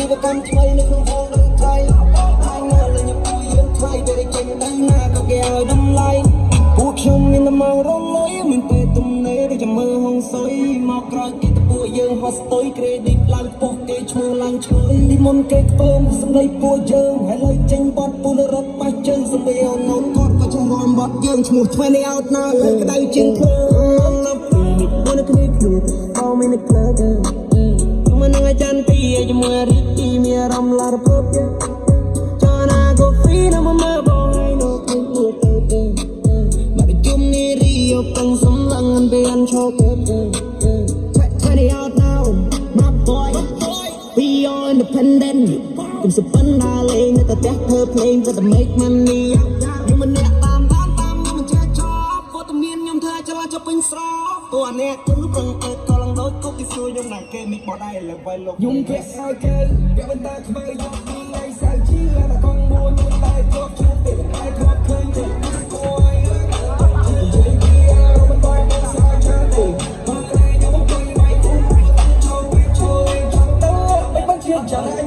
ជីវកម្មថ្មីនៅក្នុងហងរដ្ឋថៃហើយនៅលើញពួយយើងថ្លៃពេលចេញដល់ណាក៏គេឲ្យតម្លៃពួកខ្ញុំមានតែមករលុយមានពេលទំនេរដូចជាមើលហងសុយមកក្រោយគេទៅពួកយើងហត់ស្ទុយ credit ឡើងពោះគេឈ្មោះឡើងឈ្មោះទីមុនគេខ្ពើមសម្ដីពួកយើងហើយលើចេញបត់ពូលរត់ប៉ះជើងសម្ដីអូននោះគាត់ក៏ចេះរំបត់យើងឈ្មោះ20 out now លើក្តៅជាងភ្លើងនៅពីនេះគ្នាខ្លួនអោមានក្លើមកនឹងអាចារ្យទីជាមួយរីកទីមានអារម្មណ៍ឡារពតចណាក៏ហ្វ្រីនៅមកបងឲ្យនៅខ្លួនទៅមកជុំនេះរីយកតាំងសំឡងបានឈប់20 out now my boy we are independent គុំសពិនដល់លេងនៅតែផ្ទះធ្វើភ្លេងក៏តែ make money ខ្ញុំមិនអ្នកតាមខ្ញុំមិនចេះចប់ព្រោះតែមានខ្ញុំធ្វើចលាចុះពេញស្រោព្រោះអានេះគឺប្រឹងទៅក៏ឡើងដូចកុកទីស្រួយខ្ញុំណាគេមីបដៃលើវៃលោកខ្ញុំគេឲ្យគេយកបន្តខ្មើយកពីថ្ងៃសៅរ៍ជាតែកងមួយខ្ញុំតែជាប់ជួបពេលតែធ្លាប់ឃើញទេអូយនិយាយពីអារម្មណ៍បន្តមកសាចាទេបងឯងខ្ញុំអង្គុយបាយគុំចូលចាំទៅមិនបានជាចាំ